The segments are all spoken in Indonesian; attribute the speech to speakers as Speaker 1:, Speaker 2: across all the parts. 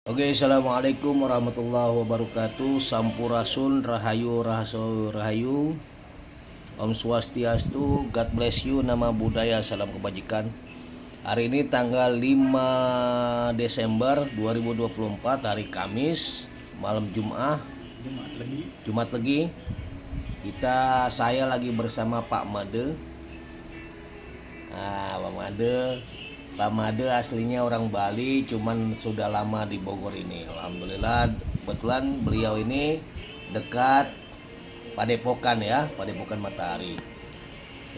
Speaker 1: Oke, assalamualaikum warahmatullahi wabarakatuh. Sampurasun, rahayu, rahayu. Om Swastiastu, God bless you, nama budaya, salam kebajikan. Hari ini tanggal 5 Desember 2024, hari Kamis, malam Jumat lagi. Saya lagi bersama Pak Made. Pak Made aslinya orang Bali, cuman sudah lama di Bogor ini. Alhamdulillah, kebetulan beliau ini dekat Padepokan ya, Padepokan Matahari.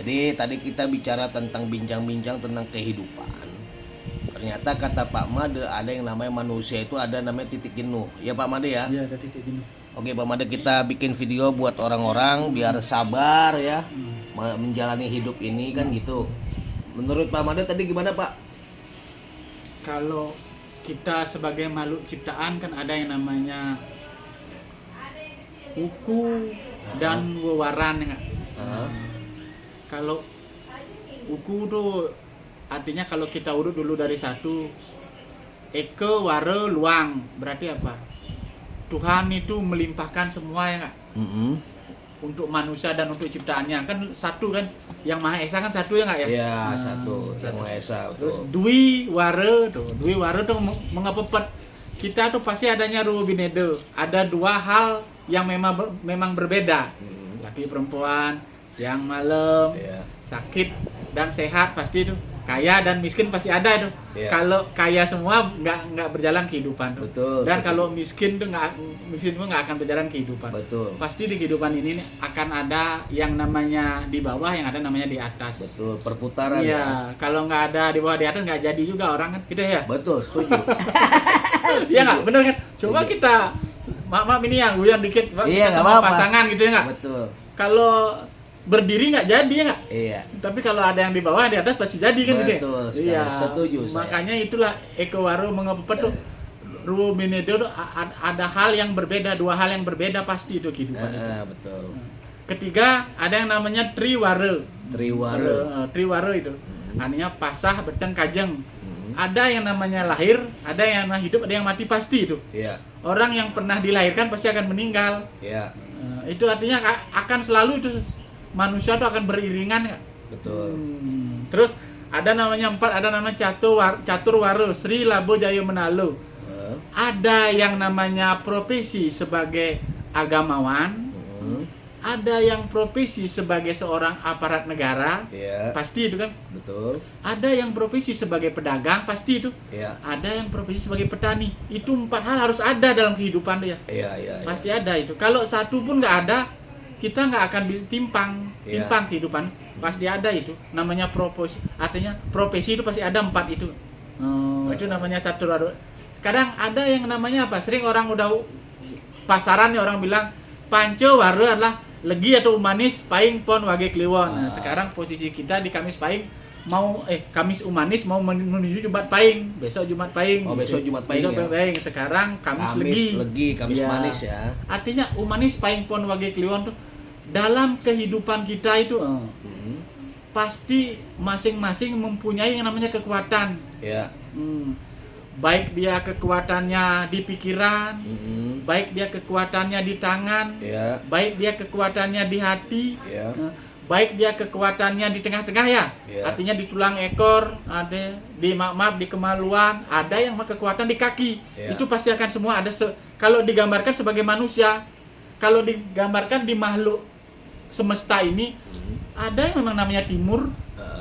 Speaker 1: Jadi tadi kita bicara tentang bincang-bincang tentang kehidupan. Ternyata kata Pak Made ada yang namanya manusia itu ada namanya titik jenuh. Ya Pak Made ya?
Speaker 2: Iya, ada titik jenuh.
Speaker 1: Oke Pak Made, kita bikin video buat orang-orang biar sabar ya menjalani hidup ini kan gitu. Menurut Pak Made tadi gimana Pak?
Speaker 2: Kalau kita sebagai makhluk ciptaan kan ada yang namanya uku dan wewaran ya. Kalau uku tuh artinya kalau kita urut dulu dari satu, eke ware luang, berarti apa? Tuhan itu melimpahkan semua ya nggak? Untuk manusia dan untuk ciptaannya kan satu kan, yang Maha Esa kan satu ya nggak ya?
Speaker 1: Iya, satu yang Maha Esa.
Speaker 2: Terus Dwi Ware tuh mengapa kita tuh pasti adanya Rubinedo. Ada dua hal yang memang berbeda. Laki perempuan, siang malam, sakit dan sehat pasti itu. Kaya dan miskin pasti ada itu. Kalau kaya semua nggak berjalan kehidupan tuh.
Speaker 1: Betul.
Speaker 2: Dan kalau miskin tuh nggak akan berjalan kehidupan.
Speaker 1: Betul.
Speaker 2: Pasti di kehidupan ini akan ada yang namanya di bawah, yang ada namanya di atas.
Speaker 1: Betul, perputaran
Speaker 2: ya. Kalau nggak ada di bawah di atas nggak jadi juga orang kan, gitu ya.
Speaker 1: Betul, setuju.
Speaker 2: Iya nggak, bener kan? Coba kita maaf ini yang guyon dikit,
Speaker 1: iya,
Speaker 2: kita sama pasangan gitu ya nggak?
Speaker 1: Betul.
Speaker 2: Kalau berdiri nggak jadi ya nggak?
Speaker 1: Iya.
Speaker 2: Tapi kalau ada yang di bawah di atas pasti jadi kan gitu.
Speaker 1: Betul sekali.
Speaker 2: Iya.
Speaker 1: Setuju saya.
Speaker 2: Makanya itulah Eko Waru mengapa tuh Rubinedo ada hal yang berbeda, dua hal yang berbeda pasti itu kehidupan.
Speaker 1: Betul.
Speaker 2: Ketiga ada yang namanya Triwara. Triwara itu. Artinya pasah beteng kajeng. Ada yang namanya lahir, ada yang hidup, ada yang mati pasti itu.
Speaker 1: Iya.
Speaker 2: Orang yang pernah dilahirkan pasti akan meninggal.
Speaker 1: Iya.
Speaker 2: Itu artinya akan selalu itu manusia itu akan beriringan ya.
Speaker 1: Betul.
Speaker 2: Terus ada namanya ada namanya catur waru Sri Labo Jaya Menalu. Ada yang namanya profesi sebagai agamawan. Ada yang profesi sebagai seorang aparat negara. Pasti itu kan.
Speaker 1: Betul.
Speaker 2: Ada yang profesi sebagai pedagang, pasti itu. Ada yang profesi sebagai petani. Itu 4 hal harus ada dalam kehidupan dia. Pasti ada itu. Kalau satu pun nggak ada, kita nggak akan timpang kehidupan. Pasti ada itu. Namanya profesi. Artinya profesi itu pasti ada 4 itu. Itu namanya catur waru. Sekarang ada yang namanya apa? Sering orang udah pasaran ya, orang bilang panco waru adalah legi atau umanis paing pon wage kliwon. Nah, sekarang posisi kita di Kamis Paing Kamis Umanis mau menuju Jumat Paing. Besok Jumat Paing.
Speaker 1: Besok Jumat Paing.
Speaker 2: Besok Paing. Sekarang Kamis legi.
Speaker 1: Kamis manis ya.
Speaker 2: Artinya Umanis paing pon wage kliwon tuh dalam kehidupan kita itu pasti masing-masing mempunyai yang namanya kekuatan. Baik dia kekuatannya di pikiran, baik dia kekuatannya di tangan, baik dia kekuatannya di hati, baik dia kekuatannya di tengah-tengah ya. Artinya di tulang ekor, ada di kemaluan, ada yang kekuatan di kaki. Itu pasti akan semua ada. Kalau digambarkan sebagai manusia, kalau digambarkan di makhluk semesta ini, ada yang memang namanya timur,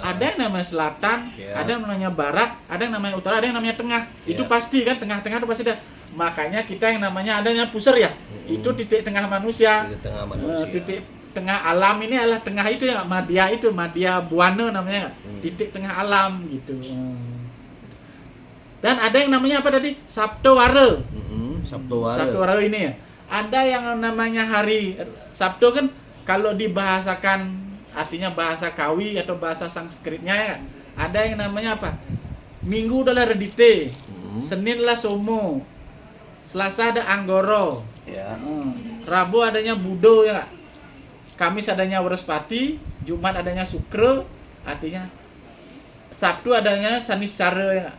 Speaker 2: ada yang namanya selatan, ada yang namanya barat, ada yang namanya utara, ada yang namanya tengah. Itu pasti kan, tengah-tengah itu pasti ada. Makanya kita yang namanya adanya pusar ya. Itu titik tengah manusia. Titik tengah alam ini adalah tengah itu ya, Madya Buana namanya. Titik tengah alam gitu. Dan ada yang namanya apa tadi? Sabto Wara. Sabto Wara ini ya. Ada yang namanya hari Sabtu kan, kalau dibahasakan artinya bahasa Kawi atau bahasa Sanskritnya ya, ada yang namanya apa? Minggu adalah Redite, Senin lah Somo, Selasa ada Anggoro, Rabu adanya Budo ya, Kamis adanya Wrespati, Jumat adanya Sukra, artinya
Speaker 1: Sabtu adanya Saniscara ya.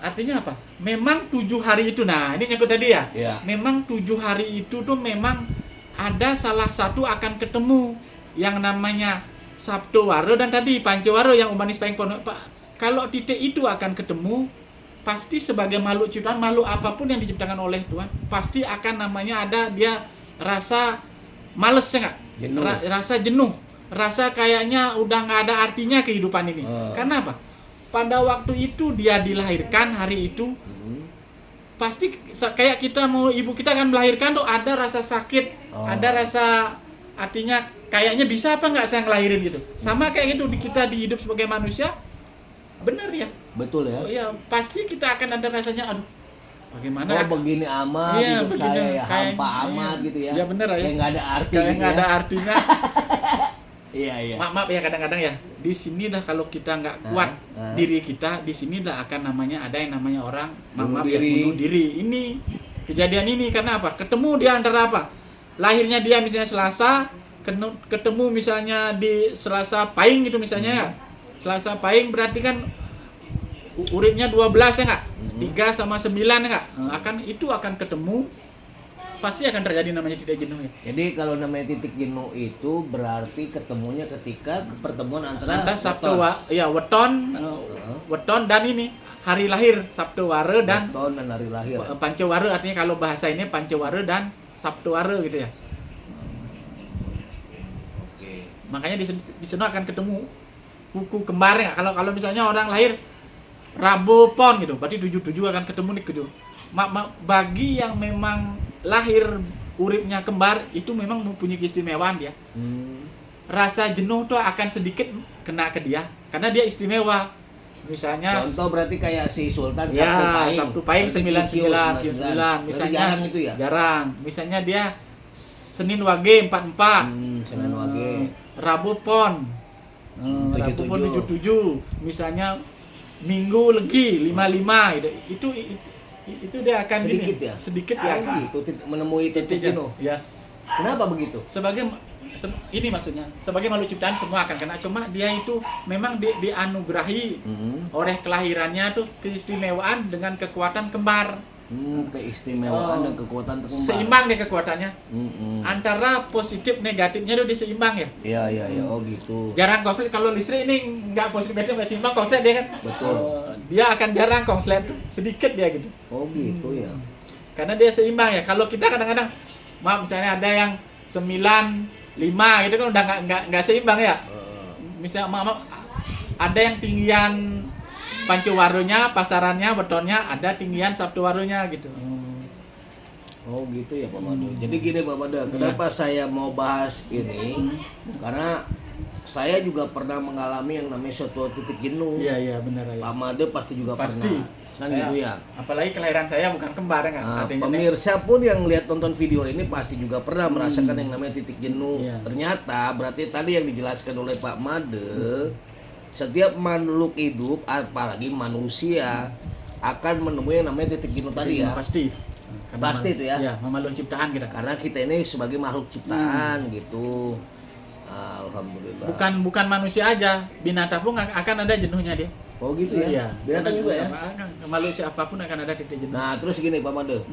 Speaker 2: Artinya apa? Memang 7 hari itu, nah ini nyangkut tadi ya. Memang 7 hari itu tuh memang ada salah satu akan ketemu yang namanya Sabtu Waro dan tadi Pancawaro yang Umanis Paing Pondok. Pak, kalau titik itu akan ketemu, pasti sebagai makhluk ciptaan, makhluk apapun yang diciptakan oleh Tuhan, pasti akan namanya ada dia rasa males ya nggak? Rasa jenuh, rasa kayaknya udah nggak ada artinya kehidupan ini. Karena apa? Pada waktu itu dia dilahirkan hari itu, pasti kayak kita mau ibu kita kan melahirkan tuh ada rasa sakit, ada rasa artinya kayaknya bisa apa nggak saya ngelahirin gitu. Sama kayak gitu kita di hidup sebagai manusia, benar ya?
Speaker 1: Betul ya?
Speaker 2: Oh iya, pasti kita akan ada rasanya aduh. Bagaimana?
Speaker 1: Begini amat hidup saya ya, hampa amat gitu ya.
Speaker 2: Ya benar ya.
Speaker 1: Kayak nggak ada arti.
Speaker 2: Kayak
Speaker 1: gitu
Speaker 2: nggak ada
Speaker 1: ya.
Speaker 2: artinya.
Speaker 1: Iya.
Speaker 2: Maaf ya kadang-kadang ya. Di sini dah kalau kita nggak kuat diri kita, di sini dah akan namanya ada yang namanya orang bunuh diri. Ini kejadian ini karena apa? Ketemu dia antara apa? Lahirnya dia misalnya Selasa, ketemu misalnya di Selasa Pahing gitu misalnya ya. Selasa Pahing berarti kan uripnya 12 ya nggak? 3 sama 9 ya nggak? Akan ketemu, pasti akan terjadi namanya titik jenuh ya.
Speaker 1: Jadi kalau namanya titik jenuh itu berarti ketemunya ketika pertemuan antara
Speaker 2: Sabtu weton dan ini hari lahir Sabtu Waro dan
Speaker 1: weton dan hari lahir.
Speaker 2: Pancawaro artinya kalau bahasa ini Pancawaro dan Sabtu Waro gitu ya.
Speaker 1: Oke.
Speaker 2: Makanya di sana akan ketemu kuku kembar ya. Kalau misalnya orang lahir Rabu Pon gitu, berarti 77 akan ketemu nih kedua. Bagi yang memang lahir uripnya kembar itu memang mempunyai keistimewaan dia. Rasa jenuh tuh akan sedikit kena ke dia karena dia istimewa. Misalnya
Speaker 1: contoh berarti kayak si Sultan
Speaker 2: Sabtu Pahing 99 misalnya
Speaker 1: jarang itu ya.
Speaker 2: Jarang. Misalnya dia Senin Wage 44.
Speaker 1: Senin Wage.
Speaker 2: Rabu Pon 77. Misalnya Minggu Legi 55 gitu. Itu dia akan
Speaker 1: sedikit
Speaker 2: gini,
Speaker 1: ya.
Speaker 2: Sedikit ya.
Speaker 1: Gitu menemui titik jenuh.
Speaker 2: Yes.
Speaker 1: Kenapa begitu?
Speaker 2: Ini maksudnya sebagai makhluk ciptaan semua akan kena, cuma dia itu memang dianugerahi oleh kelahirannya tuh keistimewaan dengan kekuatan kembar.
Speaker 1: Keistimewaan dan kekuatan kembar.
Speaker 2: Seimbang deh kekuatannya. Antara positif negatifnya tuh diseimbang ya.
Speaker 1: Iya. Oh gitu.
Speaker 2: Jarang konslet kalau listrik ini nggak positif negatif nggak seimbang konslet dia kan.
Speaker 1: Betul.
Speaker 2: Dia akan jarang konslet sedikit dia gitu.
Speaker 1: Oh gitu ya.
Speaker 2: Karena dia seimbang ya. Kalau kita kadang-kadang maaf misalnya ada yang 95 gitu kan udah nggak seimbang ya. Misalnya maaf ada yang tinggian Pancawaronya, pasarannya, betonnya, ada tinggian Sabtu Waronya gitu.
Speaker 1: Oh gitu ya Pak Mado. Jadi gini Pak Mado, kenapa saya mau bahas ini? Karena saya juga pernah mengalami yang namanya suatu titik jenuh.
Speaker 2: Iya benar ya.
Speaker 1: Pak Mado pasti juga pernah. Kan gitu ya.
Speaker 2: Apalagi kelahiran saya bukan kembar ya.
Speaker 1: Pemirsa pun yang lihat nonton video ini pasti juga pernah merasakan yang namanya titik jenuh. Ternyata berarti tadi yang dijelaskan oleh Pak Mado, setiap makhluk hidup apalagi manusia akan menemui yang namanya titik jenuh tadi ya. Pasti itu ya.
Speaker 2: Ya, makhluk ciptaan kita.
Speaker 1: Karena kita ini sebagai makhluk ciptaan gitu. Alhamdulillah.
Speaker 2: Bukan manusia aja, binatang pun akan ada jenuhnya dia.
Speaker 1: Oh gitu ya.
Speaker 2: Iya.
Speaker 1: Binatang juga ya.
Speaker 2: Makhluk siapapun akan ada titik jenuh.
Speaker 1: Nah, terus gini Pak Mado.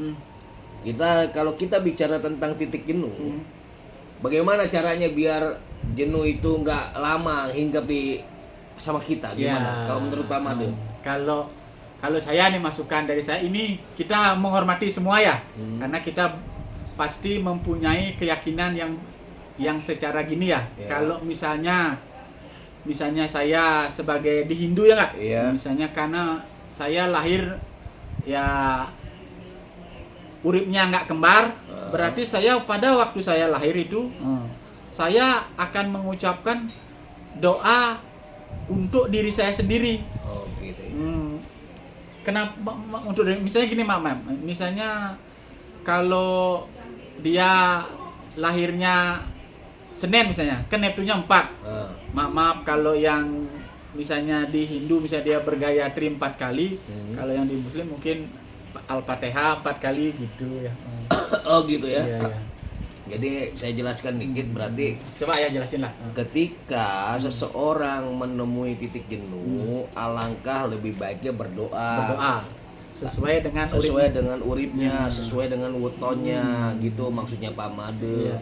Speaker 1: Kalau kita bicara tentang titik jenuh, bagaimana caranya biar jenuh itu nggak lama hinggap di sama kita gimana? Kalau menurut Pak Mado?
Speaker 2: Kalau saya nih masukan dari saya ini kita menghormati semua ya, karena kita pasti mempunyai keyakinan yang secara gini ya. Kalau misalnya saya sebagai di Hindu ya nggak, misalnya karena saya lahir ya uripnya nggak kembar, berarti saya pada waktu saya lahir itu saya akan mengucapkan doa untuk diri saya sendiri.
Speaker 1: Oh gitu.
Speaker 2: Kenapa untuk misalnya gini Mama, misalnya kalau dia lahirnya Senin misalnya, kan Neptunnya 4. Maaf kalau yang misalnya di Hindu misalnya dia bergayatri 4 kali, kalau yang di Muslim mungkin Al-Fatihah 4 kali gitu ya.
Speaker 1: Oh gitu ya.
Speaker 2: Iya.
Speaker 1: Jadi saya jelaskan dikit, berarti
Speaker 2: coba ya jelasin lah.
Speaker 1: Ketika seseorang menemui titik jenuh, alangkah lebih baiknya berdoa.
Speaker 2: Sesuai dengan
Speaker 1: uripnya, sesuai dengan wetonnya, gitu maksudnya Pak Made.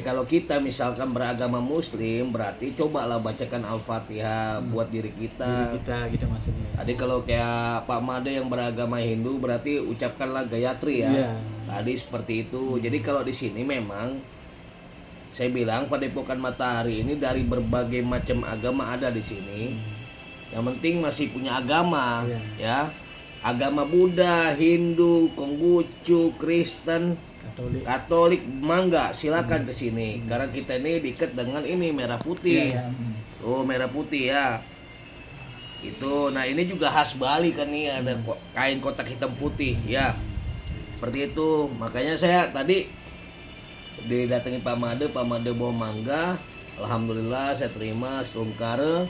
Speaker 1: Kalau kita misalkan beragama Muslim, berarti cobalah bacakan Al-Fatihah buat diri kita
Speaker 2: gitu maksudnya.
Speaker 1: Tadi kalau kayak Pak Made yang beragama Hindu, berarti ucapkanlah Gayatri ya. Tadi seperti itu. Jadi kalau di sini memang saya bilang Padepokan Matahari ini dari berbagai macam agama ada di sini. Yang penting masih punya agama, ya. Agama Buddha, Hindu, Konghucu, Kristen, Katolik, mangga silakan ke sini. Karena kita ini diikat dengan ini merah putih. Oh, merah putih ya. Itu. Nah, ini juga khas Bali kan nih, ada kain kotak hitam putih ya. Seperti itu. Makanya saya tadi didatangi Pak Made bawa mangga. Alhamdulillah saya terima setungkare.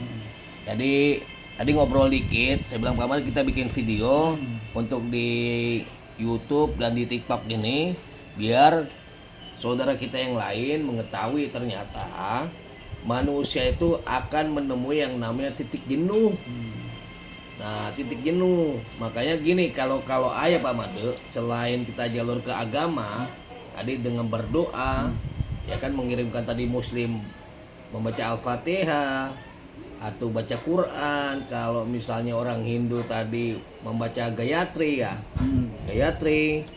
Speaker 1: Jadi tadi ngobrol dikit, saya bilang Pak Made kita bikin video untuk di YouTube dan di TikTok ini biar saudara kita yang lain mengetahui ternyata manusia itu akan menemui yang namanya titik jenuh. Nah, titik jenuh. Makanya gini, kalau ayah Pak Made, selain kita jalur ke agama, tadi dengan berdoa, ya kan mengirimkan tadi Muslim membaca Al-Fatihah atau baca Quran. Kalau misalnya orang Hindu tadi membaca Gayatri ya, Gayatri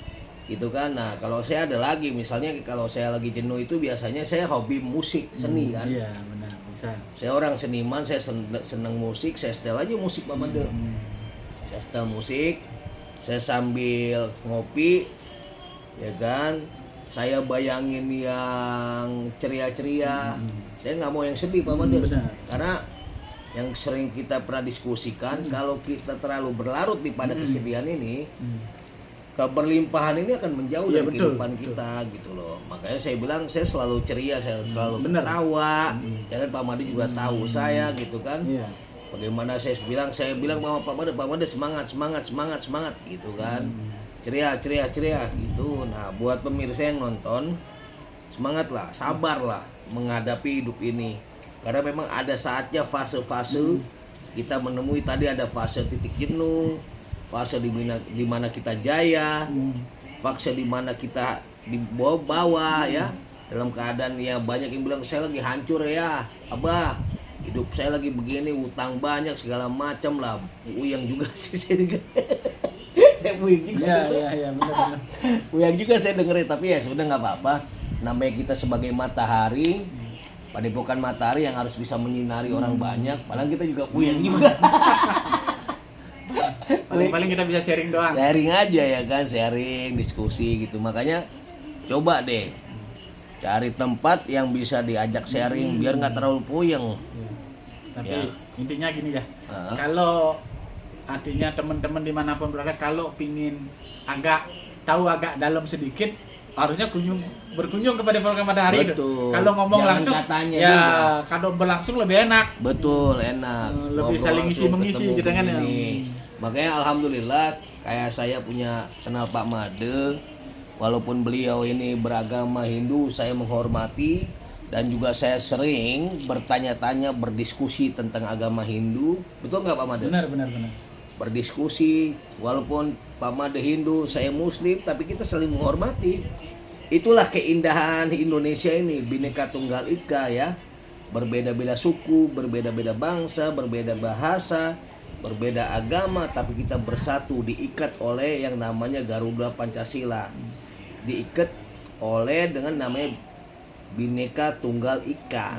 Speaker 1: gitu kan. Nah, kalau saya ada lagi, misalnya kalau saya lagi jenuh itu biasanya saya hobi musik, seni kan.
Speaker 2: Iya, benar, bisa.
Speaker 1: Saya orang seniman, saya seneng musik, saya setel aja musik Pak Made. Saya setel musik, saya sambil ngopi, ya kan. Saya bayangin yang ceria-ceria. Saya nggak mau yang sedih Pak Made. Karena yang sering kita pernah diskusikan, kalau kita terlalu berlarut pada kesedihan ini, keberlimpahan ini akan menjauh dari kehidupan kita gitu loh. Makanya saya bilang saya selalu ceria, saya selalu ketawa. Jangan Pak Made juga tahu saya gitu kan. Bagaimana saya bilang sama Pak Made semangat gitu kan. Ceria gitu. Nah, buat pemirsa yang nonton, semangatlah, sabarlah menghadapi hidup ini. Karena memang ada saatnya fase-fase kita menemui, tadi ada fase titik jenuh, fase di mana kita jaya, fase di mana kita di bawah ya, dalam keadaan ya banyak yang bilang saya lagi hancur ya, Abah, hidup saya lagi begini, utang banyak segala macam lah. Uyang juga sih saya denger. Saya uyang juga.
Speaker 2: Iya, benar.
Speaker 1: Uyang juga saya dengerin, tapi ya sudah nggak apa-apa. Namanya kita sebagai matahari, Padepokan Matahari yang harus bisa menyinari orang banyak, padahal kita juga uyang juga.
Speaker 2: Paling kita bisa sharing doang.
Speaker 1: Sharing aja ya kan, sharing, diskusi gitu. Makanya coba deh cari tempat yang bisa diajak sharing biar nggak terlalu puyeng.
Speaker 2: Tapi intinya gini ya. Kalau artinya teman-teman dimanapun berada, kalau pingin tahu agak dalam sedikit, harusnya berkunjung kepada Padepokan Matahari. Kalau ngomong jangan langsung ya kalau berlangsung lebih enak.
Speaker 1: Betul, enak.
Speaker 2: Lebih saling isi-mengisi gitu kan ya.
Speaker 1: Makanya alhamdulillah kayak saya punya kenal Pak Made, walaupun beliau ini beragama Hindu, saya menghormati dan juga saya sering bertanya-tanya, berdiskusi tentang agama Hindu. Betul nggak Pak Made?
Speaker 2: Benar.
Speaker 1: Berdiskusi, walaupun Pak Made Hindu, saya Muslim, tapi kita saling menghormati. Itulah keindahan Indonesia ini, Bhinneka Tunggal Ika ya. Berbeda-beda suku, berbeda-beda bangsa, berbeda bahasa, berbeda agama, tapi kita bersatu, diikat oleh yang namanya Garuda Pancasila. Diikat oleh dengan namanya Bhinneka Tunggal Ika.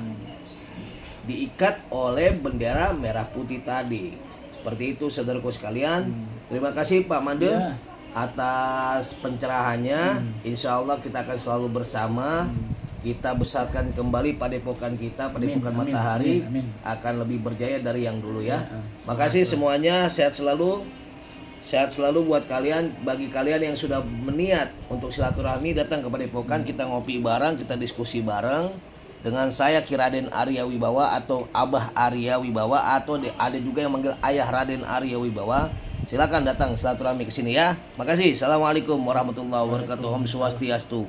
Speaker 1: Diikat oleh bendera merah putih tadi. Seperti itu saudaraku sekalian. Terima kasih Pak Made atas pencerahannya. Insya Allah kita akan selalu bersama. Kita besarkan kembali padepokan kita, Padepokan Matahari. Akan lebih berjaya dari yang dulu ya. Makasih semuanya, sehat selalu. Sehat selalu buat kalian. Bagi kalian yang sudah meniat untuk silaturahmi, datang ke Padepokan, kita ngopi bareng, kita diskusi bareng dengan saya Ki Raden Arya Wibawa atau Abah Arya Wibawa, atau ada juga yang manggil Ayah Raden Arya Wibawa. Silakan datang silaturahmi ke sini ya. Makasih. Assalamualaikum warahmatullahi wabarakatuh. Om Swastiastu.